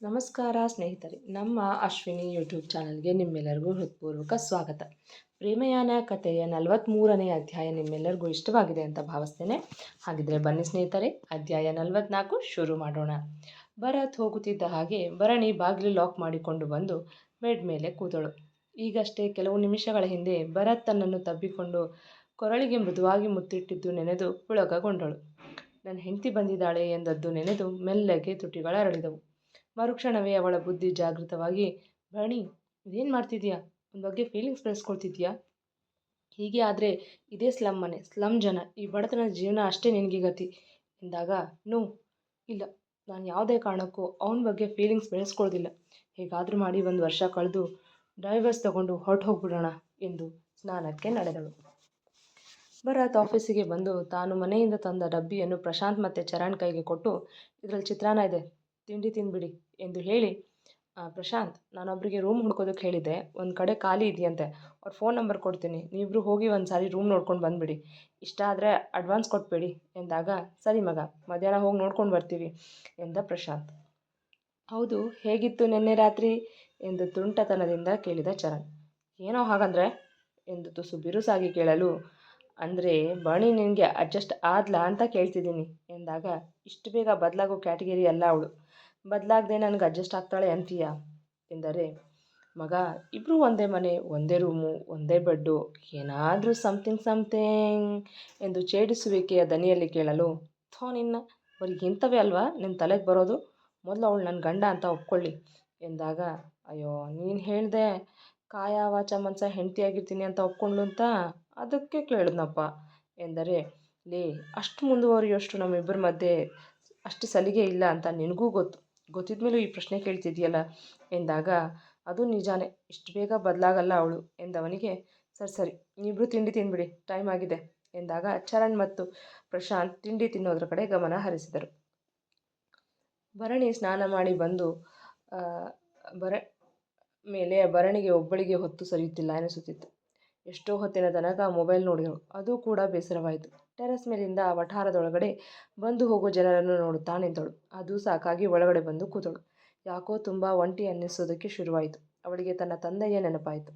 ನಮಸ್ಕಾರ ಸ್ನೇಹಿತರೆ, ನಮ್ಮ ಅಶ್ವಿನಿ ಯೂಟ್ಯೂಬ್ ಚಾನಲ್ಗೆ ನಿಮ್ಮೆಲ್ಲರಿಗೂ ಹೃತ್ಪೂರ್ವಕ ಸ್ವಾಗತ. ಪ್ರೇಮಯಾನ ಕಥೆಯ 43ನೇ ಅಧ್ಯಾಯ ನಿಮ್ಮೆಲ್ಲರಿಗೂ ಇಷ್ಟವಾಗಿದೆ ಅಂತ ಭಾವಿಸ್ತೇನೆ. ಹಾಗಿದ್ರೆ ಬನ್ನಿ ಸ್ನೇಹಿತರೆ, ಅಧ್ಯಾಯ 44 ಶುರು ಮಾಡೋಣ. ಭರತ್ ಹೋಗುತ್ತಿದ್ದ ಹಾಗೆ ಭರಣಿ ಬಾಗಿಲು ಲಾಕ್ ಮಾಡಿಕೊಂಡು ಬಂದು ಬೆಡ್ ಮೇಲೆ ಕೂತಳು. ಈಗಷ್ಟೇ ಕೆಲವು ನಿಮಿಷಗಳ ಹಿಂದೆ ಭರತ್ ತನ್ನನ್ನು ತಬ್ಬಿಕೊಂಡು ಕೊರಳಿಗೆ ಮೃದುವಾಗಿ ಮುತ್ತಿಟ್ಟಿದ್ದು ನೆನೆದು ಪುಳಕಗೊಂಡಳು. ನನ್ನ ಹೆಂಡತಿ ಬಂದಿದ್ದಾಳೆ ಎಂದದ್ದು ನೆನೆದು ಮೆಲ್ಲಗೆ ತುಟಿಗಳ ಅರಳಿದವು. ಮರುಕ್ಷಣವೇ ಅವಳ ಬುದ್ಧಿ ಜಾಗೃತವಾಗಿ, ಭರಣಿ, ಇದೇನು ಮಾಡ್ತಿದ್ಯಾ? ನನ್ನ ಬಗ್ಗೆ ಫೀಲಿಂಗ್ಸ್ ಬೆಳೆಸ್ಕೊಳ್ತಿದ್ಯಾ? ಹೀಗೆ ಆದರೆ ಇದೇ ಸ್ಲಮ್ ಮನೆ, ಸ್ಲಮ್ ಜನ, ಈ ಬಡತನದ ಜೀವನ ಅಷ್ಟೇ ನಿನಗೆ ಗತಿ ಎಂದಾಗ, ನೋ, ಇಲ್ಲ, ನಾನು ಯಾವುದೇ ಕಾರಣಕ್ಕೂ ಅವನ ಬಗ್ಗೆ ಫೀಲಿಂಗ್ಸ್ ಬೆಳೆಸ್ಕೊಳ್ಳೋದಿಲ್ಲ. ಹೇಗಾದರೂ ಮಾಡಿ 1 ವರ್ಷ ಕಳೆದು ಡೈವರ್ಸ್ ತಗೊಂಡು ಹೊರಟು ಹೋಗ್ಬಿಡೋಣ ಎಂದು ಸ್ನಾನಕ್ಕೆ ನಡೆದಳು. ಭರತ್ ಆಫೀಸಿಗೆ ಬಂದು ತಾನು ಮನೆಯಿಂದ ತಂದ ಡಬ್ಬಿಯನ್ನು ಪ್ರಶಾಂತ್ ಮತ್ತು ಚರಣ್ ಕೈಗೆ ಕೊಟ್ಟು, ಇದರಲ್ಲಿ ಚಿತ್ರಾನ್ನ ಇದೆ, ತಿಂಡಿ ತಿಂದ್ಬಿಡಿ ಎಂದು ಹೇಳಿ, ಪ್ರಶಾಂತ್, ನಾನೊಬ್ಬರಿಗೆ ರೂಮ್ ಹುಡ್ಕೋದಕ್ಕೆ ಹೇಳಿದ್ದೆ, ಒಂದು ಕಡೆ ಖಾಲಿ ಇದೆಯಂತೆ, ಅವ್ರ ಫೋನ್ ನಂಬರ್ ಕೊಡ್ತೀನಿ, ನೀವಿಬ್ರು ಹೋಗಿ ಒಂದು ಸಾರಿ ರೂಮ್ ನೋಡ್ಕೊಂಡು ಬಂದುಬಿಡಿ, ಇಷ್ಟ ಆದರೆ ಅಡ್ವಾನ್ಸ್ ಕೊಟ್ಬಿಡಿ ಎಂದಾಗ, ಸರಿ ಮಗ, ಮಧ್ಯಾಹ್ನ ಹೋಗಿ ನೋಡ್ಕೊಂಡು ಬರ್ತೀವಿ ಎಂದ ಪ್ರಶಾಂತ್. ಹೌದು, ಹೇಗಿತ್ತು ನಿನ್ನೆ ರಾತ್ರಿ ಎಂದು ತುಂಟತನದಿಂದ ಕೇಳಿದ ಚರಣ್. ಏನೋ ಹಾಗಂದ್ರೆ ಎಂದು ತುಸು ಬಿರುಸಾಗಿ ಕೇಳಲು, ಅಂದರೆ ಬಣಿ ನಿನಗೆ ಅಡ್ಜಸ್ಟ್ ಆದ್ಲಾ ಅಂತ ಕೇಳ್ತಿದ್ದೀನಿ ಎಂದಾಗ, ಇಷ್ಟು ಬೇಗ ಬದಲಾಗೋ ಕ್ಯಾಟಗರಿ ಅಲ್ಲ ಅವಳು, ಬದಲಾಗದೆ ನನಗೆ ಅಡ್ಜಸ್ಟ್ ಆಗ್ತಾಳೆ ಅಂತೀಯಾ ಎಂದರೆ, ಮಗ, ಇಬ್ಬರು ಒಂದೇ ಮನೆ, ಒಂದೇ ರೂಮು, ಒಂದೇ ಬೆಡ್ಡು, ಏನಾದರೂ ಸಮಥಿಂಗ್ ಎಂದು ಛೇಡಿಸುವಿಕೆಯ ದನಿಯಲ್ಲಿ ಕೇಳಲು, ಥೋ ನಿನ್ನ, ಬರೀ ಇಂಥವೇ ಅಲ್ವಾ ನಿನ್ನ ತಲೆಗೆ ಬರೋದು, ಮೊದಲು ಅವಳು ನನ್ನ ಗಂಡ ಅಂತ ಒಪ್ಕೊಳ್ಳಿ ಎಂದಾಗ, ಅಯ್ಯೋ ನೀನು ಹೇಳಿದೆ ಕಾಯ ವಾಚ ಮನಸ ಹೆಂಡತಿಯಾಗಿರ್ತೀನಿ ಅಂತ ಒಪ್ಕೊಂಡ್ಲು ಅಂತ, ಅದಕ್ಕೆ ಕೇಳಿದ್ನಪ್ಪ ಎಂದರೆ, ಲೇ, ಅಷ್ಟು ಮುಂದುವರಿಯೋಷ್ಟು ನಮ್ಮಿಬ್ಬರ ಮಧ್ಯೆ ಅಷ್ಟು ಸಲಿಗೆ ಇಲ್ಲ ಅಂತ ನಿನಗೂ ಗೊತ್ತಿದ್ಮೇಲೂ ಈ ಪ್ರಶ್ನೆ ಕೇಳ್ತಿದ್ಯಲ್ಲ ಎಂದಾಗ, ಅದು ನಿಜಾನೇ, ಇಷ್ಟು ಬೇಗ ಬದಲಾಗಲ್ಲ ಅವಳು ಎಂದವನಿಗೆ, ಸರಿ ನೀವಿಬ್ಬರು ತಿಂಡಿ ತಿಂದ್ಬಿಡಿ, ಟೈಮ್ ಆಗಿದೆ ಎಂದಾಗ ಚರಣ್ ಮತ್ತು ಪ್ರಶಾಂತ್ ತಿಂಡಿ ತಿನ್ನೋದ್ರ ಕಡೆ ಗಮನ ಹರಿಸಿದರು. ಭರಣಿ ಸ್ನಾನ ಮಾಡಿ ಬಂದು ಭರಣಿಗೆ ಒಬ್ಬಳಿಗೆ ಹೊತ್ತು ಸರಿಯುತ್ತಿಲ್ಲ ಎನಿಸುತ್ತಿತ್ತು. ಎಷ್ಟೋ ಹೊತ್ತಿನ ತನಕ ಮೊಬೈಲ್ ನೋಡಿದಳು, ಅದು ಕೂಡ ಬೇಸರವಾಯಿತು. ಟೆರೆಸ್ ಮೇಲಿಂದ ವಠಾರದೊಳಗಡೆ ಬಂದು ಹೋಗೋ ಜನರನ್ನು ನೋಡುತ್ತಾ ನಿಂತಳು. ಅದು ಸಾಕಾಗಿ ಒಳಗಡೆ ಬಂದು ಕೂತಳು. ಯಾಕೋ ತುಂಬ ಒಂಟಿ ಅನ್ನಿಸೋದಕ್ಕೆ ಶುರುವಾಯಿತು. ಅವಳಿಗೆ ತನ್ನ ತಂದೆಯ ನೆನಪಾಯಿತು.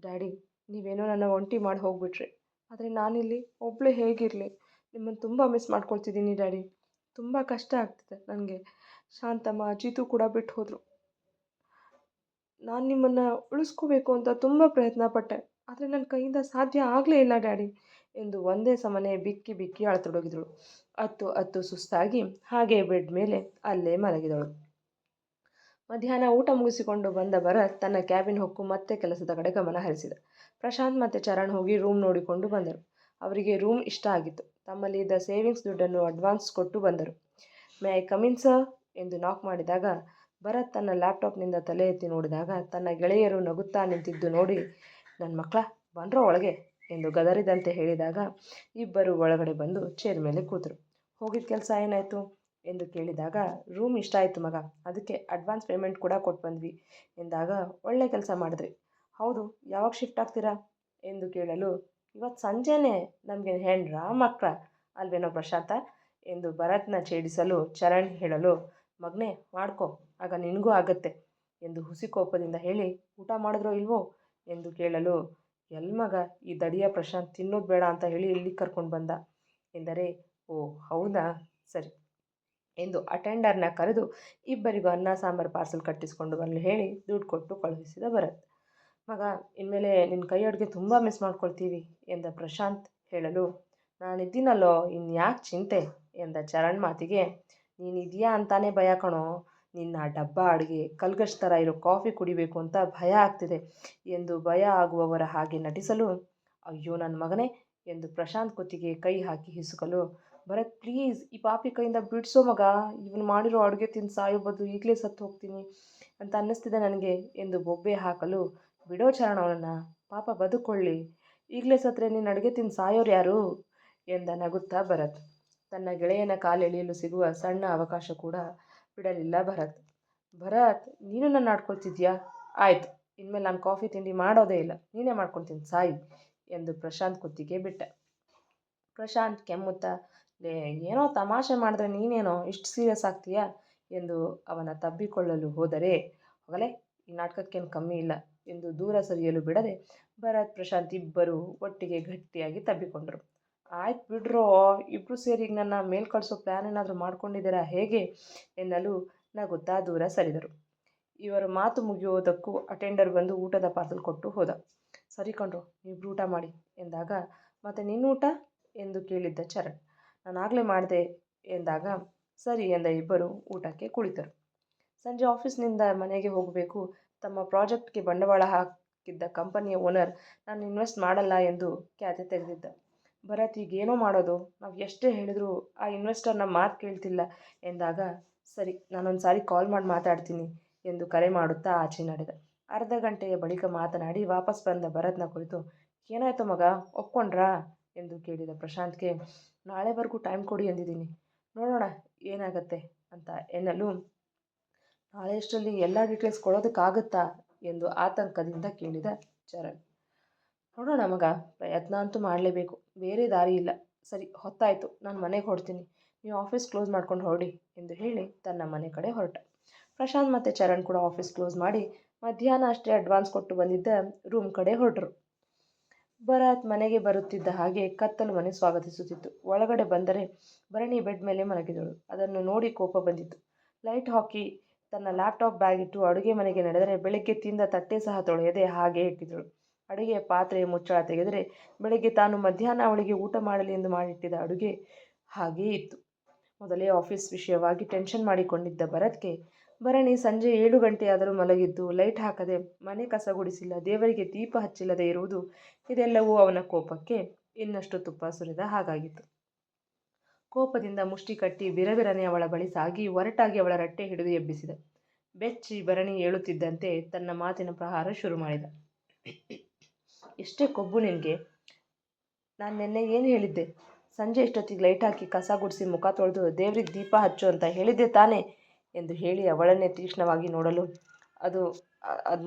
ಡ್ಯಾಡಿ, ನೀವೇನೋ ನನ್ನ ಒಂಟಿ ಮಾಡಿ ಹೋಗ್ಬಿಟ್ರಿ, ಆದರೆ ನಾನಿಲ್ಲಿ ಒಬ್ಬಳೇ ಹೇಗಿರಲಿ? ನಿಮ್ಮನ್ನು ತುಂಬ ಮಿಸ್ ಮಾಡ್ಕೊಳ್ತಿದ್ದೀನಿ ಡ್ಯಾಡಿ, ತುಂಬ ಕಷ್ಟ ಆಗ್ತಿದೆ ನನಗೆ. ಶಾಂತಮ್ಮ, ಅಜಿತು ಕೂಡ ಬಿಟ್ಟು ಹೋದರು. ನಾನು ನಿಮ್ಮನ್ನು ಉಳಿಸ್ಕೋಬೇಕು ಅಂತ ತುಂಬ ಪ್ರಯತ್ನ ಪಟ್ಟೆ, ಆದರೆ ನನ್ನ ಕೈಯಿಂದ ಸಾಧ್ಯ ಆಗಲೇ ಇಲ್ಲ ಡ್ಯಾಡಿ ಎಂದು ಒಂದೇ ಸಮನೆ ಬಿಕ್ಕಿ ಬಿಕ್ಕಿ ಅಳತೊಡಗಿದಳು. ಅತ್ತು ಸುಸ್ತಾಗಿ ಹಾಗೆ ಬೆಡ್ ಮೇಲೆ ಅಲ್ಲೇ ಮಲಗಿದಳು. ಮಧ್ಯಾಹ್ನ ಊಟ ಮುಗಿಸಿಕೊಂಡು ಬಂದ ಭರತ್ ತನ್ನ ಕ್ಯಾಬಿನ್ ಹೊಕ್ಕು ಮತ್ತೆ ಕೆಲಸದ ಕಡೆ ಗಮನ ಹರಿಸಿದ. ಪ್ರಶಾಂತ್ ಮತ್ತು ಚರಣ್ ಹೋಗಿ ರೂಮ್ ನೋಡಿಕೊಂಡು ಬಂದರು. ಅವರಿಗೆ ರೂಮ್ ಇಷ್ಟ ಆಗಿತ್ತು. ತಮ್ಮಲ್ಲಿ ಇದ್ದ ಸೇವಿಂಗ್ಸ್ ದುಡ್ಡನ್ನು ಅಡ್ವಾನ್ಸ್ ಕೊಟ್ಟು ಬಂದರು. ಮೇ ಐ ಕಮಿನ್ ಸರ್ ಎಂದು ನಾಕ್ ಮಾಡಿದಾಗ, ಭರತ್ ತನ್ನ ಲ್ಯಾಪ್ಟಾಪ್ನಿಂದ ತಲೆ ಎತ್ತಿ ನೋಡಿದಾಗ ತನ್ನ ಗೆಳೆಯರು ನಗುತ್ತಾ ನಿಂತಿದ್ದು ನೋಡಿ, ನನ್ನ ಮಕ್ಕಳ ಬನ್ರೋ ಒಳಗೆ ಎಂದು ಗದರಿದಂತೆ ಹೇಳಿದಾಗ ಇಬ್ಬರು ಒಳಗಡೆ ಬಂದು ಚೇರ್ ಮೇಲೆ ಕೂತರು. ಹೋಗಿದ್ದ ಕೆಲಸ ಏನಾಯಿತು ಎಂದು ಕೇಳಿದಾಗ, ರೂಮ್ ಇಷ್ಟ ಆಯಿತು ಮಗ, ಅದಕ್ಕೆ ಅಡ್ವಾನ್ಸ್ ಪೇಮೆಂಟ್ ಕೂಡ ಕೊಟ್ಟು ಬಂದ್ವಿ ಎಂದಾಗ, ಒಳ್ಳೆ ಕೆಲಸ ಮಾಡಿದ್ರಿ. ಹೌದು, ಯಾವಾಗ ಶಿಫ್ಟ್ ಆಗ್ತೀರಾ ಎಂದು ಕೇಳಲು, ಇವತ್ತು ಸಂಜೆನೇ, ನಮಗೆ ಹೆಣ್ರ ಮಕ್ಕಳ ಅಲ್ವೇನೋ ಪ್ರಶಾಂತ ಎಂದು ಭರತ್ನ ಛೇಡಿಸಲು ಚರಣ್ ಹೇಳಲು, ಮಗನೇ ಮಾಡ್ಕೊ, ಆಗ ನಿನಗೂ ಆಗತ್ತೆ ಎಂದು ಹುಸಿ ಕೋಪದಿಂದ ಹೇಳಿ, ಊಟ ಮಾಡಿದ್ರೋ ಇಲ್ವೋ ಎಂದು ಕೇಳಲು, ಮಗ, ಈ ದಡಿಯ ಪ್ರಶಾಂತ್ ತಿನ್ನೋದು ಬೇಡ ಅಂತ ಹೇಳಿ ಇಲ್ಲಿಗೆ ಕರ್ಕೊಂಡು ಬಂದ ಎಂದರೆ, ಓ ಹೌದಾ, ಸರಿ ಎಂದು ಅಟೆಂಡರ್ನ ಕರೆದು ಇಬ್ಬರಿಗೂ ಅನ್ನ ಸಾಂಬಾರು ಪಾರ್ಸಲ್ ಕಟ್ಟಿಸಿಕೊಂಡು ಬರಲು ಹೇಳಿ ದುಡ್ಡು ಕೊಟ್ಟು ಕಳುಹಿಸಿದ ಭರತ್. ಮಗ, ಇನ್ಮೇಲೆ ನಿನ್ನ ಕೈ ಅಡುಗೆ ತುಂಬ ಮಿಸ್ ಮಾಡ್ಕೊಳ್ತೀವಿ ಎಂದ ಪ್ರಶಾಂತ್ ಹೇಳಲು, ನಾನಿದ್ದೀನಲ್ಲೋ, ಇನ್ಯಾಕೆ ಚಿಂತೆ ಎಂದ ಚರಣ್ ಮಾತಿಗೆ, ನೀನಿದೆಯಾ ಅಂತಾನೆ ಭಯ ಕಣೋ, ನಿನ್ನ ಡಬ್ಬ ಅಡುಗೆ ಕಲ್ಗಶ್ ಥರ ಇರೋ ಕಾಫಿ ಕುಡಿಬೇಕು ಅಂತ ಭಯ ಆಗ್ತಿದೆ ಎಂದು ಭಯ ಆಗುವವರ ಹಾಗೆ ನಟಿಸಲು, ಅಯ್ಯೋ ನನ್ನ ಮಗನೇ ಎಂದು ಪ್ರಶಾಂತ್ ಕುತ್ತಿಗೆ ಕೈ ಹಾಕಿ ಹಿಸುಕಲು, ಭರತ್ ಪ್ಲೀಸ್ ಈ ಪಾಪಿ ಕೈಯಿಂದ ಬಿಡಿಸೋ ಮಗ, ಇವನು ಮಾಡಿರೋ ಅಡುಗೆ ತಿಂದು ಸಾಯೋ ಬದಲು ಈಗಲೇ ಸತ್ತು ಹೋಗ್ತೀನಿ ಅಂತ ಅನ್ನಿಸ್ತಿದೆ ನನಗೆ ಎಂದು ಬೊಬ್ಬೆ ಹಾಕಲು, ಬಿಡೋ ಚರಣ ಅವನನ್ನು, ಪಾಪ ಬದುಕೊಳ್ಳಿ, ಈಗಲೇ ಸತ್ತರೆ ನೀನು ಅಡುಗೆ ತಿಂದು ಸಾಯೋರು ಯಾರು ಎಂದ ನಗುತ್ತಾ ಭರತ್. ತನ್ನ ಗೆಳೆಯನ ಕಾಲೆಳೆಯಲು ಸಿಗುವ ಸಣ್ಣ ಅವಕಾಶ ಕೂಡ ಬಿಡಲಿಲ್ಲ ಭರತ್. ಭರತ್, ನೀನು ನನ್ನ ಆಡ್ಕೊಳ್ತಿದ್ಯಾ? ಆಯಿತು, ಇನ್ಮೇಲೆ ನಾನು ಕಾಫಿ ತಿಂಡಿ ಮಾಡೋದೇ ಇಲ್ಲ, ನೀನೇ ಮಾಡ್ಕೊಳ್ತೀನಿ ಸಾಯಿ ಎಂದು ಪ್ರಶಾಂತ್ ಕುತ್ತಿಗೆ ಬಿಟ್ಟ. ಪ್ರಶಾಂತ್ ಕೆಮ್ಮುತ್ತಾ, ಏನೋ ತಮಾಷೆ ಮಾಡಿದ್ರೆ ನೀನೇನೋ ಇಷ್ಟು ಸೀರಿಯಸ್ ಆಗ್ತೀಯಾ ಎಂದು ಅವನ ತಬ್ಬಿಕೊಳ್ಳಲು ಹೋದರೆ, ಹೋಗಲೇ ಈ ನಾಟಕಕ್ಕೇನು ಕಮ್ಮಿ ಇಲ್ಲ ಎಂದು ದೂರ ಸರಿಯಲು ಬಿಡದೆ ಭರತ್ ಪ್ರಶಾಂತ್ ಇಬ್ಬರೂ ಒಟ್ಟಿಗೆ ಗಟ್ಟಿಯಾಗಿ ತಬ್ಬಿಕೊಂಡರು. ಆಯ್ತು ಬಿಡ್ರೋ, ಇಬ್ಬರು ಸೇರಿ ಈಗ ನನ್ನ ಮೇಲ್ ಕಳಿಸೋ ಪ್ಲ್ಯಾನ್ ಏನಾದರೂ ಮಾಡ್ಕೊಂಡಿದ್ದೀರಾ ಹೇಗೆ ಎನ್ನಲು ನಗುತ್ತಾ ದೂರ ಸರಿದರು. ಇವರ ಮಾತು ಮುಗಿಯುವುದಕ್ಕೂ ಅಟೆಂಡರ್ ಬಂದು ಊಟದ ಪಾರ್ಸಲ್ ಕೊಟ್ಟು ಹೋದ. ಸರಿ ಕಣ್ರೋ, ನೀವಿಬ್ರು ಊಟ ಮಾಡಿ ಎಂದಾಗ, ಮತ್ತೆ ನಿನ್ನ ಊಟ ಎಂದು ಕೇಳಿದ್ದ ಚರಣ್. ನಾನಾಗಲೇ ಮಾಡಿದೆ ಎಂದಾಗ ಸರಿ ಎಂದ ಇಬ್ಬರು ಊಟಕ್ಕೆ ಕುಳಿತರು. ಸಂಜೆ ಆಫೀಸ್ನಿಂದ ಮನೆಗೆ ಹೋಗಬೇಕು. ತಮ್ಮ ಪ್ರಾಜೆಕ್ಟ್ಗೆ ಬಂಡವಾಳ ಹಾಕಿದ್ದ ಕಂಪನಿಯ ಓನರ್ ನಾನು ಇನ್ವೆಸ್ಟ್ ಮಾಡಲ್ಲ ಎಂದು ಖ್ಯಾತೆ ತೆಗೆದಿದ್ದ. ಭರತ್ ಈಗೇನೋ ಮಾಡೋದು, ನಾವು ಎಷ್ಟೇ ಹೇಳಿದ್ರು ಆ ಇನ್ವೆಸ್ಟರ್ ನಮ್ಮ ಮಾತು ಕೇಳ್ತಿಲ್ಲ ಎಂದಾಗ, ಸರಿ ನಾನೊಂದು ಸಾರಿ ಕಾಲ್ ಮಾಡಿ ಮಾತಾಡ್ತೀನಿ ಎಂದು ಕರೆ ಮಾಡುತ್ತಾ ಆಚೆ ನಡೆದ. ಅರ್ಧ ಗಂಟೆಯ ಬಳಿಕ ಮಾತನಾಡಿ ವಾಪಸ್ ಬಂದ ಭರತ್ನ ಕುರಿತು, ಏನಾಯ್ತು ಮಗ, ಒಪ್ಕೊಂಡ್ರಾ ಎಂದು ಕೇಳಿದ ಪ್ರಶಾಂತ್ಗೆ, ನಾಳೆವರೆಗೂ ಟೈಮ್ ಕೊಡಿ ಎಂದಿದ್ದೀನಿ, ನೋಡೋಣ ಏನಾಗತ್ತೆ ಅಂತ ಎನ್ನಲು, ನಾಳೆ ಅಷ್ಟರಲ್ಲಿ ಎಲ್ಲ ಡೀಟೇಲ್ಸ್ ಕೊಡೋದಕ್ಕಾಗುತ್ತಾ ಎಂದು ಆತಂಕದಿಂದ ಕೇಳಿದ ಚರಣ್. ನೋಡೋಣ ಮಗ, ಪ್ರಯತ್ನ ಅಂತೂ ಮಾಡಲೇಬೇಕು, ಬೇರೆ ದಾರಿ ಇಲ್ಲ. ಸರಿ ಹೊತ್ತಾಯಿತು, ನಾನು ಮನೆಗೆ ಹೊರಡ್ತೀನಿ, ನೀವು ಆಫೀಸ್ ಕ್ಲೋಸ್ ಮಾಡ್ಕೊಂಡು ಹೊರಡಿ ಎಂದು ಹೇಳಿ ತನ್ನ ಮನೆ ಕಡೆ ಹೊರಟ. ಪ್ರಶಾಂತ್ ಮತ್ತು ಚರಣ್ ಕೂಡ ಆಫೀಸ್ ಕ್ಲೋಸ್ ಮಾಡಿ ಮಧ್ಯಾಹ್ನ ಅಷ್ಟೇ ಅಡ್ವಾನ್ಸ್ ಕೊಟ್ಟು ಬಂದಿದ್ದ ರೂಮ್ ಕಡೆ ಹೊರಟರು. ಭರತ್ ಮನೆಗೆ ಬರುತ್ತಿದ್ದ ಹಾಗೆ ಕತ್ತಲು ಮನೆ ಸ್ವಾಗತಿಸುತ್ತಿತ್ತು. ಒಳಗಡೆ ಬಂದರೆ ಭರಣಿ ಬೆಡ್ ಮೇಲೆ ಮಲಗಿದಳು. ಅದನ್ನು ನೋಡಿ ಕೋಪ ಬಂದಿತ್ತು. ಲೈಟ್ ಹಾಕಿ ತನ್ನ ಲ್ಯಾಪ್ಟಾಪ್ ಬ್ಯಾಗ್ ಇಟ್ಟು ಅಡುಗೆ ಮನೆಗೆ ನಡೆದರೆ ಬೆಳಗ್ಗೆ ತಿಂದ ತಟ್ಟೆ ಸಹ ತೊಳೆಯದೆ ಹಾಗೆ ಇಟ್ಟಿದ್ದಳು. ಅಡುಗೆಯ ಪಾತ್ರೆ ಮುಚ್ಚಳ ತೆಗೆದರೆ ಬೆಳಗ್ಗೆ ತಾನು ಮಧ್ಯಾಹ್ನ ಅವಳಿಗೆ ಊಟ ಮಾಡಲಿ ಎಂದು ಮಾಡಿಟ್ಟಿದ್ದ ಅಡುಗೆ ಹಾಗೇ ಇತ್ತು. ಮೊದಲೇ ಆಫೀಸ್ ವಿಷಯವಾಗಿ ಟೆನ್ಷನ್ ಮಾಡಿಕೊಂಡಿದ್ದ ಭರತ್ಗೆ ಭರಣಿ ಸಂಜೆ 7 ಗಂಟೆಯಾದರೂ ಮಲಗಿದ್ದು, ಲೈಟ್ ಹಾಕದೆ, ಮನೆ ಕಸ ಗುಡಿಸಿಲ್ಲ, ದೇವರಿಗೆ ದೀಪ ಹಚ್ಚಿಲ್ಲದೆ ಇರುವುದು, ಇದೆಲ್ಲವೂ ಅವನ ಕೋಪಕ್ಕೆ ಇನ್ನಷ್ಟು ತುಪ್ಪ ಸುರಿದ ಹಾಗಾಗಿತ್ತು. ಕೋಪದಿಂದ ಮುಷ್ಟಿ ಕಟ್ಟಿ ಬಿರಬಿರನೆ ಅವಳ ಬಳಿ ಸಾಗಿ ಒರಟಾಗಿ ಅವಳ ರಟ್ಟೆ ಹಿಡಿದು ಎಬ್ಬಿಸಿದ. ಬೆಚ್ಚಿ ಭರಣಿ ಏಳುತ್ತಿದ್ದಂತೆ ತನ್ನ ಮಾತಿನ ಪ್ರಹಾರ ಶುರು ಮಾಡಿದ. ಎಷ್ಟೇ ಕೊಬ್ಬು ನಿನಗೆ? ನಾನು ನಿನ್ನೆ ಏನು ಹೇಳಿದ್ದೆ? ಸಂಜೆ ಇಷ್ಟೊತ್ತಿಗೆ ಲೈಟ್ ಹಾಕಿ ಕಸ ಗುಡಿಸಿ ಮುಖ ತೊಳೆದು ದೇವ್ರಿಗೆ ದೀಪ ಹಚ್ಚು ಅಂತ ಹೇಳಿದ್ದೆ ತಾನೇ ಎಂದು ಹೇಳಿ ಅವಳನ್ನೇ ತೀಕ್ಷ್ಣವಾಗಿ ನೋಡಲು, ಅದು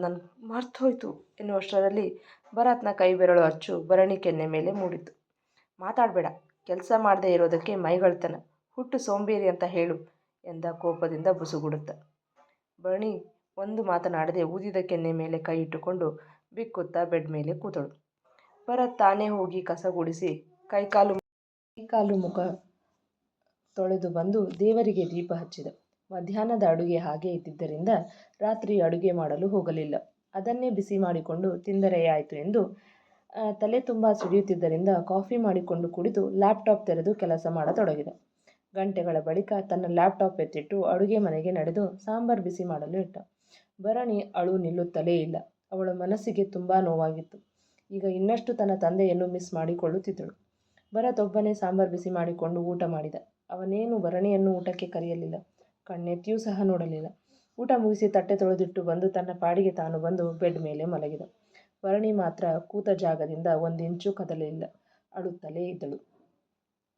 ನನಗೆ ಮರ್ತೋಯ್ತು ಎನ್ನುವಷ್ಟರಲ್ಲಿ ಭರತ್ನ ಕೈ ಬೆರಳು ಅಚ್ಚು ಭರಣಿ ಕೆನ್ನೆ ಮೇಲೆ ಮೂಡಿತು. ಮಾತಾಡಬೇಡ, ಕೆಲಸ ಮಾಡದೆ ಇರೋದಕ್ಕೆ ಮೈಗಳ್ತನ, ಹುಟ್ಟು ಸೋಂಬೇರಿ ಅಂತ ಹೇಳು ಎಂದ ಕೋಪದಿಂದ ಬುಸುಗುಡುತ್ತ. ಭರಣಿ ಒಂದು ಮಾತನಾಡದೆ ಊದಿದ ಕೆನ್ನೆ ಮೇಲೆ ಕೈ ಇಟ್ಟುಕೊಂಡು ಬಿಕ್ಕುತ್ತಾ ಬೆಡ್ ಮೇಲೆ ಕೂತಳು. ಭರತ್ ತಾನೇ ಹೋಗಿ ಕಸ ಗುಡಿಸಿ ಕೈಕಾಲು ಮುಖ ತೊಳೆದು ಬಂದು ದೇವರಿಗೆ ದೀಪ ಹಚ್ಚಿದ. ಮಧ್ಯಾಹ್ನದ ಅಡುಗೆ ಹಾಗೆ ಇದ್ದಿದ್ದರಿಂದ ರಾತ್ರಿ ಅಡುಗೆ ಮಾಡಲು ಹೋಗಲಿಲ್ಲ. ಅದನ್ನೇ ಬಿಸಿ ಮಾಡಿಕೊಂಡು ತಿಂದರೆ ಆಯಿತು ಎಂದು ತಲೆ ತುಂಬ ಸಿಡಿಯುತ್ತಿದ್ದರಿಂದ ಕಾಫಿ ಮಾಡಿಕೊಂಡು ಕುಡಿದು ಲ್ಯಾಪ್ಟಾಪ್ ತೆರೆದು ಕೆಲಸ ಮಾಡತೊಡಗಿದ. ಗಂಟೆಗಳ ಬಳಿಕ ತನ್ನ ಲ್ಯಾಪ್ಟಾಪ್ ಎತ್ತಿಟ್ಟು ಅಡುಗೆ ಮನೆಗೆ ನಡೆದು ಸಾಂಬಾರು ಬಿಸಿ ಮಾಡಲು ಇಟ್ಟ. ಭರಣಿ ಅಳು ನಿಲ್ಲುತ್ತಲೇ ಇಲ್ಲ. ಅವಳ ಮನಸ್ಸಿಗೆ ತುಂಬ ನೋವಾಗಿತ್ತು. ಈಗ ಇನ್ನಷ್ಟು ತನ್ನ ತಂದೆಯನ್ನು ಮಿಸ್ ಮಾಡಿಕೊಳ್ಳುತ್ತಿದ್ದಳು. ಭರತ್ ಒಬ್ಬನೇ ಸಾಂಬಾರು ಬಿಸಿ ಮಾಡಿಕೊಂಡು ಊಟ ಮಾಡಿದ. ಅವನೇನು ಭರಣಿಯನ್ನು ಊಟಕ್ಕೆ ಕರೆಯಲಿಲ್ಲ, ಕಣ್ಣೆತ್ತಿಯೂ ಸಹ ನೋಡಲಿಲ್ಲ. ಊಟ ಮುಗಿಸಿ ತಟ್ಟೆ ತೊಳೆದಿಟ್ಟು ಬಂದು ತನ್ನ ಪಾಡಿಗೆ ತಾನು ಬಂದು ಬೆಡ್ ಮೇಲೆ ಮಲಗಿದ. ಭರಣಿ ಮಾತ್ರ ಕೂತ ಜಾಗದಿಂದ 1 ಇಂಚು ಕದಲಿಲ್ಲ, ಅಳುತ್ತಲೇ ಇದ್ದಳು.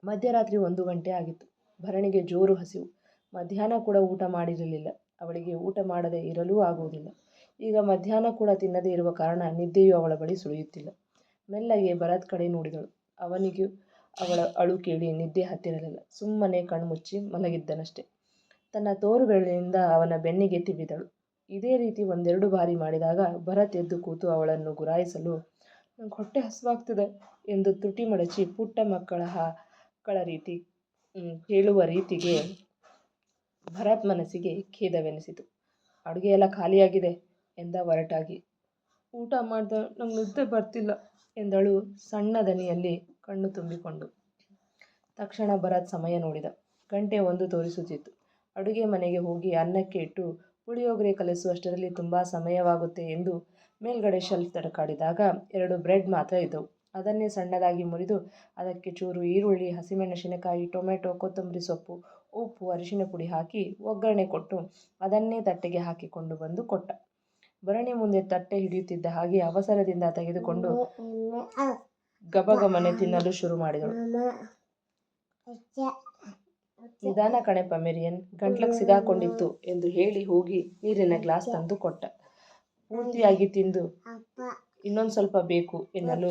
ಮಧ್ಯರಾತ್ರಿ 1 ಗಂಟೆ ಆಗಿತ್ತು. ಭರಣಿಗೆ ಜೋರು ಹಸಿವು. ಮಧ್ಯಾಹ್ನ ಕೂಡ ಊಟ ಮಾಡಿರಲಿಲ್ಲ. ಅವಳಿಗೆ ಊಟ ಮಾಡದೆ ಇರಲೂ ಆಗುವುದಿಲ್ಲ. ಈಗ ಮಧ್ಯಾಹ್ನ ಕೂಡ ತಿನ್ನದೇ ಇರುವ ಕಾರಣ ನಿದ್ದೆಯೂ ಅವಳ ಬಳಿ ಸುಳಿಯುತ್ತಿಲ್ಲ. ಮೆಲ್ಲಗೆ ಭರತ್ ಕಡೆ ನೋಡಿದಳು. ಅವನಿಗೂ ಅವಳ ಅಳು ಕೇಳಿ ನಿದ್ದೆ ಹತ್ತಿರಲಿಲ್ಲ. ಸುಮ್ಮನೆ ಕಣ್ಮುಚ್ಚಿ ಮಲಗಿದ್ದನಷ್ಟೆ. ತನ್ನ ತೋರು ಬೆರಳಿನಿಂದ ಅವನ ಬೆನ್ನಿಗೆ ತಿವಿದಳು. ಇದೇ ರೀತಿ 1-2 ಬಾರಿ ಮಾಡಿದಾಗ ಭರತ್ ಎದ್ದು ಕೂತು ಅವಳನ್ನು ಗುರಾಯಿಸಲು, ನಂಗೆ ಹೊಟ್ಟೆ ಹಸಿವಾಗ್ತಿದೆ ಎಂದು ತುಟಿ ಮಡಚಿ ಪುಟ್ಟ ಮಕ್ಕಳ ರೀತಿ ಕೇಳುವ ರೀತಿಗೆ ಭರತ್ ಮನಸ್ಸಿಗೆ ಖೇದವೆನಿಸಿತು. ಅಡುಗೆ ಎಲ್ಲ ಖಾಲಿಯಾಗಿದೆ ಎಂದ ಒರಟಾಗಿ. ಊಟ ಮಾಡ್ದೆ, ನಂಗೆ ನಿದ್ದೆ ಬರ್ತಿಲ್ಲ ಎಂದಳು ಸಣ್ಣ ದನಿಯಲ್ಲಿ ಕಣ್ಣು ತುಂಬಿಕೊಂಡು. ತಕ್ಷಣ ಭರತ್ ಸಮಯ ನೋಡಿದ. ಗಂಟೆ 1 ತೋರಿಸುತ್ತಿತ್ತು. ಅಡುಗೆ ಮನೆಗೆ ಹೋಗಿ ಅನ್ನಕ್ಕೆ ಇಟ್ಟು ಪುಳಿಯೋಗರೆ ಕಲಿಸುವಷ್ಟರಲ್ಲಿ ತುಂಬ ಸಮಯವಾಗುತ್ತೆ ಎಂದು ಮೇಲ್ಗಡೆ ಶೆಲ್ಫ್ ತಡಕಾಡಿದಾಗ 2 ಬ್ರೆಡ್ ಮಾತ್ರ ಇದ್ದವು. ಅದನ್ನೇ ಸಣ್ಣದಾಗಿ ಮುರಿದು ಅದಕ್ಕೆ ಚೂರು ಈರುಳ್ಳಿ, ಹಸಿಮೆಣಸಿನಕಾಯಿ, ಟೊಮೆಟೊ, ಕೊತ್ತಂಬರಿ ಸೊಪ್ಪು, ಉಪ್ಪು, ಅರಿಶಿನ ಪುಡಿ ಹಾಕಿ ಒಗ್ಗರಣೆ ಕೊಟ್ಟು ಅದನ್ನೇ ತಟ್ಟೆಗೆ ಹಾಕಿಕೊಂಡು ಬಂದು ಕೊಟ್ಟ. ಭರಣಿ ಮುಂದೆ ತಟ್ಟೆ ಹಿಡಿಯುತ್ತಿದ್ದ ಹಾಗೆ ಅವಸರದಿಂದ ತೆಗೆದುಕೊಂಡು ಗಬಗಬನೆ ತಿನ್ನಲು ಶುರು ಮಾಡಿದಳು. ನಿಧಾನ ಕಣೆ ಪಮೇರಿಯನ್, ಗಂಟ್ಲಕ್ಕೆ ಸಿಗಾಕೊಂಡಿತ್ತು ಎಂದು ಹೇಳಿ ಹೋಗಿ ನೀರಿನ ಗ್ಲಾಸ್ ತಂದು ಕೊಟ್ಟ. ಪೂರ್ತಿಯಾಗಿ ತಿಂದು ಇನ್ನೊಂದು ಸ್ವಲ್ಪ ಬೇಕು ಎನ್ನಲು,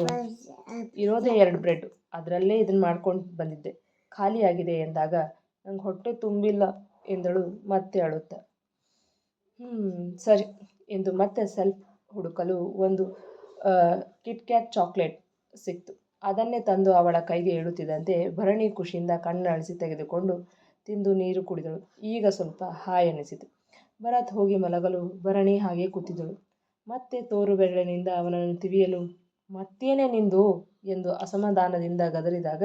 ಇರೋದೇ 2 ಬ್ರೆಡ್, ಅದರಲ್ಲೇ ಇದನ್ನು ಮಾಡ್ಕೊಂಡು ಬಂದಿದ್ದೆ, ಖಾಲಿಯಾಗಿದೆ ಎಂದಾಗ, ನಂಗೆ ಹೊಟ್ಟೆ ತುಂಬಿಲ್ಲ, ಎಂದಳು ಮತ್ತೆ ಅಳುತ್ತಾ. ಸರಿ ಎಂದು ಮತ್ತೆ ಸೆಲ್ಫ್ ಹುಡುಕಲು ಒಂದು ಕಿಟ್ಕ್ಯಾಟ್ ಚಾಕ್ಲೇಟ್ ಸಿಕ್ತು. ಅದನ್ನೇ ತಂದು ಅವಳ ಕೈಗೆ ಇಡುತ್ತಿದ್ದಂತೆ ಭರಣಿ ಖುಷಿಯಿಂದ ಕಣ್ಣಳಿಸಿ ತೆಗೆದುಕೊಂಡು ತಿಂದು ನೀರು ಕುಡಿದಳು. ಈಗ ಸ್ವಲ್ಪ ಹಾಯ್ ಎನಿಸಿತು. ಭರತ್ ಹೋಗಿ ಮಲಗಲು ಭರಣಿ ಹಾಗೆ ಕೂತಿದ್ದಳು. ಮತ್ತೆ ತೋರು ಬೆರಳಿನಿಂದ ಅವನನ್ನು ತಿವಿಯಲು ಮತ್ತೇನೇ ನಿಂದು ಎಂದು ಅಸಮಾಧಾನದಿಂದ ಗದರಿದಾಗ,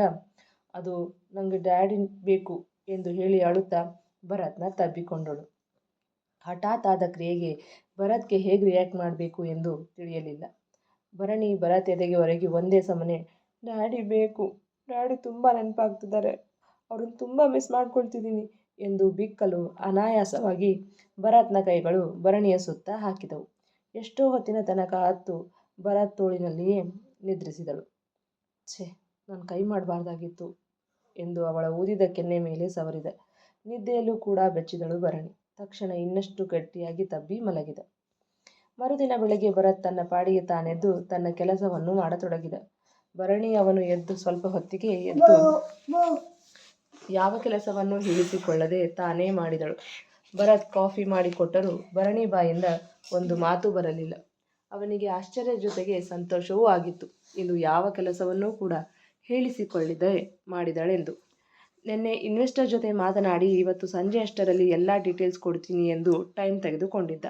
ಅದು ನನಗೆ ಡ್ಯಾಡಿ ಬೇಕು ಎಂದು ಹೇಳಿ ಅಳುತ್ತಾ ಭರತ್ನ ತಬ್ಬಿಕೊಂಡಳು. ಹಠಾತ್ ಆದ ಕ್ರಿಯೆಗೆ ಭರತ್ಗೆ ಹೇಗೆ ರಿಯಾಕ್ಟ್ ಮಾಡಬೇಕು ಎಂದು ತಿಳಿಯಲಿಲ್ಲ. ಭರಣಿ ಭರತ್ ಎದೆಗೆ ಒರಗಿ ಒಂದೇ ಸಮನೆ, ಡ್ಯಾಡಿ ಬೇಕು, ಡ್ಯಾಡಿ ತುಂಬ ನೆನಪಾಗ್ತಿದ್ದಾರೆ, ಅವ್ರನ್ನ ತುಂಬ ಮಿಸ್ ಮಾಡ್ಕೊಳ್ತಿದ್ದೀನಿ ಎಂದು ಬಿಕ್ಕಲು ಅನಾಯಾಸವಾಗಿ ಭರತ್ನ ಕೈಗಳು ಭರಣಿಯ ಸುತ್ತ ಹಾಕಿದವು. ಎಷ್ಟೋ ಹೊತ್ತಿನ ತನಕ ಹತ್ತು ಭರತ್ ತೋಳಿನಲ್ಲಿಯೇ ನಿದ್ರಿಸಿದಳು. ನಾನು ಕೈ ಮಾಡಬಾರ್ದಾಗಿತ್ತು ಎಂದು ಅವಳ ಊದಿದ ಕೆನ್ನೆ ಮೇಲೆ ಸವರಿದ. ನಿದ್ದೆಯಲ್ಲೂ ಕೂಡ ಬೆಚ್ಚಿದಳು ಭರಣಿ. ತಕ್ಷಣ ಇನ್ನಷ್ಟು ಗಟ್ಟಿಯಾಗಿ ತಬ್ಬಿ ಮಲಗಿದ. ಮರುದಿನ ಬೆಳಗ್ಗೆ ಭರತ್ ತನ್ನ ಪಾಡಿಗೆ ತಾನೆದ್ದು ತನ್ನ ಕೆಲಸವನ್ನು ಮಾಡತೊಡಗಿದ. ಭರಣಿ ಅವನು ಎದ್ದು ಸ್ವಲ್ಪ ಹೊತ್ತಿಗೆ ಎದ್ದು ಯಾವ ಕೆಲಸವನ್ನು ಹೇಳಿಸಿಕೊಳ್ಳದೆ ತಾನೇ ಮಾಡಿದಳು. ಭರತ್ ಕಾಫಿ ಮಾಡಿಕೊಟ್ಟರೂ ಭರಣಿ ಬಾಯಿಂದ ಒಂದು ಮಾತು ಬರಲಿಲ್ಲ. ಅವನಿಗೆ ಆಶ್ಚರ್ಯದ ಜೊತೆಗೆ ಸಂತೋಷವೂ ಆಗಿತ್ತು. ಇಂದು ಯಾವ ಕೆಲಸವನ್ನೂ ಕೂಡ ಹೇಳಿಸಿಕೊಳ್ಳದೆ ಮಾಡಿದಳೆಂದು. ನಿನ್ನೆ ಇನ್ವೆಸ್ಟರ್ ಜೊತೆ ಮಾತನಾಡಿ ಇವತ್ತು ಸಂಜೆ ಅಷ್ಟರಲ್ಲಿ ಎಲ್ಲ ಡೀಟೇಲ್ಸ್ ಕೊಡ್ತೀನಿ ಎಂದು ಟೈಮ್ ತೆಗೆದುಕೊಂಡಿದ್ದ.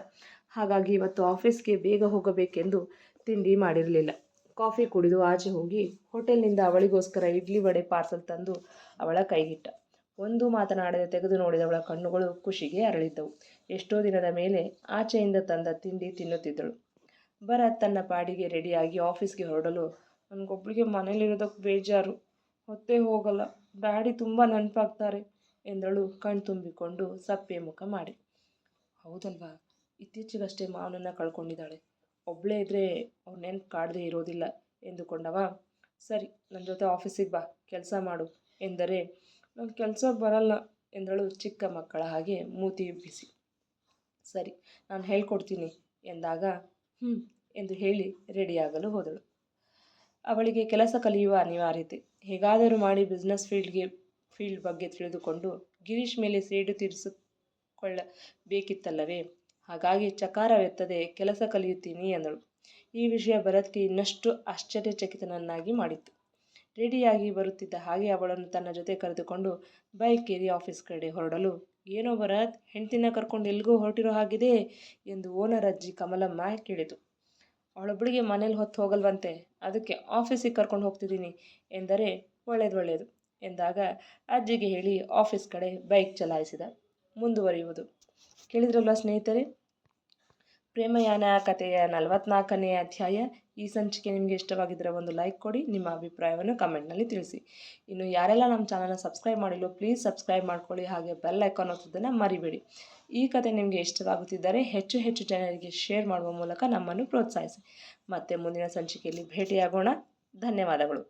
ಹಾಗಾಗಿ ಇವತ್ತು ಆಫೀಸ್ಗೆ ಬೇಗ ಹೋಗಬೇಕೆಂದು ತಿಂಡಿ ಮಾಡಿರಲಿಲ್ಲ. ಕಾಫಿ ಕುಡಿದು ಆಚೆ ಹೋಗಿ ಹೋಟೆಲ್ನಿಂದ ಅವಳಿಗೋಸ್ಕರ ಇಡ್ಲಿ ವಡೆ ಪಾರ್ಸಲ್ ತಂದು ಅವಳ ಕೈಗಿಟ್ಟ. ಒಂದು ಮಾತನಾಡದೆ ತೆಗೆದು ನೋಡಿದವಳ ಕಣ್ಣುಗಳು ಖುಷಿಗೆ ಅರಳಿದ್ದವು. ಎಷ್ಟೋ ದಿನದ ಮೇಲೆ ಆಚೆಯಿಂದ ತಂದ ತಿಂಡಿ ತಿನ್ನುತ್ತಿದ್ದಳು. ಭರತ್ ತನ್ನ ಪಾಡಿಗೆ ರೆಡಿಯಾಗಿ ಆಫೀಸ್ಗೆ ಹೊರಡಲು, ನನಗೊಬ್ಬಳಿಗೆ ಮನೇಲಿರೋದಕ್ಕೆ ಬೇಜಾರು, ಹೊತ್ತೇ ಹೋಗಲ್ಲ, ಡ್ಯಾಡಿ ತುಂಬ ನೆನಪಾಗ್ತಾರೆ ಎಂದಳು ಕಣ್ತುಂಬಿಕೊಂಡು ಸಪ್ಪೆ ಮುಖ ಮಾಡಿ. ಹೌದಲ್ವಾ, ಇತ್ತೀಚೆಗಷ್ಟೇ ಮಾವನನ್ನು ಕಳ್ಕೊಂಡಿದ್ದಾಳೆ. ಒಬ್ಬಳೇ ಇದ್ದರೆ ಅವ್ರ ನೆನಪು ಕಾಡದೇ ಇರೋದಿಲ್ಲ ಎಂದುಕೊಂಡವ. ಸರಿ, ನನ್ನ ಜೊತೆ ಆಫೀಸಿಗೆ ಬಾ, ಕೆಲಸ ಮಾಡು ಎಂದರೆ, ನನ್ನ ಕೆಲಸ ಬರಲ್ಲ ಎಂದಳು ಚಿಕ್ಕ ಮಕ್ಕಳ ಹಾಗೆ ಮೂತಿ ಉಬ್ಬಿಸಿ. ಸರಿ, ನಾನು ಹೇಳ್ಕೊಡ್ತೀನಿ ಎಂದಾಗ ಎಂದು ಹೇಳಿ ರೆಡಿಯಾಗಲು ಹೋದಳು. ಅವಳಿಗೆ ಕೆಲಸ ಕಲಿಯುವ ಅನಿವಾರ್ಯತೆ. ಹೇಗಾದರೂ ಮಾಡಿ ಬಿಸ್ನೆಸ್ ಫೀಲ್ಡ್ ಬಗ್ಗೆ ತಿಳಿದುಕೊಂಡು ಗಿರೀಶ್ ಮೇಲೆ ಸೇಡು ತೀರಿಸಿಕೊಳ್ಳಬೇಕಿತ್ತಲ್ಲವೇ. ಹಾಗಾಗಿ ಚಕಾರವೆತ್ತದೆ ಕೆಲಸ ಕಲಿಯುತ್ತೀನಿ ಎಂದಳು. ಈ ವಿಷಯ ಭರತ್ಗೆ ಇನ್ನಷ್ಟು ಆಶ್ಚರ್ಯಚಕಿತನನ್ನಾಗಿ ಮಾಡಿತ್ತು. ರೆಡಿಯಾಗಿ ಬರುತ್ತಿದ್ದ ಹಾಗೆ ಅವಳನ್ನು ತನ್ನ ಜೊತೆ ಕರೆದುಕೊಂಡು ಬೈಕ್ ಏರಿ ಆಫೀಸ್ ಕಡೆ ಹೊರಡಲು, ಏನೋ ಭರತ್, ಹೆಂಡ್ತಿನ ಕರ್ಕೊಂಡು ಎಲ್ಲಿಗೋ ಹೊರಟಿರೋ ಹಾಗಿದೆ ಎಂದು ಓನರ್ ಅಜ್ಜಿ ಕಮಲಮ್ಮ ಕೇಳಿತು. ಅವಳೊಬ್ಬಳಿಗೆ ಮನೇಲಿ ಹೊತ್ತು ಹೋಗಲ್ವಂತೆ, ಅದಕ್ಕೆ ಆಫೀಸಿಗೆ ಕರ್ಕೊಂಡು ಹೋಗ್ತಿದ್ದೀನಿ ಎಂದರೆ, ಒಳ್ಳೇದು ಎಂದಾಗ ಅಜ್ಜಿಗೆ ಹೇಳಿ ಆಫೀಸ್ ಕಡೆ ಬೈಕ್ ಚಲಾಯಿಸಿದ. ಮುಂದುವರಿಯುವುದು. ಕೇಳಿದ್ರಲ್ವ ಸ್ನೇಹಿತರೆ, ಪ್ರೇಮಯಾನ ಕಥೆಯ 44ನೇ ಅಧ್ಯಾಯ. ಈ ಸಂಚಿಕೆ ನಿಮಗೆ ಇಷ್ಟವಾಗಿದ್ದರೆ ಒಂದು ಲೈಕ್ ಕೊಡಿ, ನಿಮ್ಮ ಅಭಿಪ್ರಾಯವನ್ನು ಕಮೆಂಟ್ನಲ್ಲಿ ತಿಳಿಸಿ. ಇನ್ನು ಯಾರೆಲ್ಲ ನಮ್ಮ ಚಾನಲ್ನ ಸಬ್ಸ್ಕ್ರೈಬ್ ಮಾಡಿಲ್ಲೋ ಪ್ಲೀಸ್ ಸಬ್ಸ್ಕ್ರೈಬ್ ಮಾಡ್ಕೊಳ್ಳಿ, ಹಾಗೆ ಬೆಲ್ ಐಕಾನ್ ಒತ್ತೋದನ್ನು ಮರಿಬೇಡಿ. ಈ ಕಥೆ ನಿಮಗೆ ಇಷ್ಟವಾಗುತ್ತಿದ್ದರೆ ಹೆಚ್ಚು ಜನರಿಗೆ ಶೇರ್ ಮಾಡುವ ಮೂಲಕ ನಮ್ಮನ್ನು ಪ್ರೋತ್ಸಾಹಿಸಿ. ಮತ್ತೆ ಮುಂದಿನ ಸಂಚಿಕೆಯಲ್ಲಿ ಭೇಟಿಯಾಗೋಣ. ಧನ್ಯವಾದಗಳು.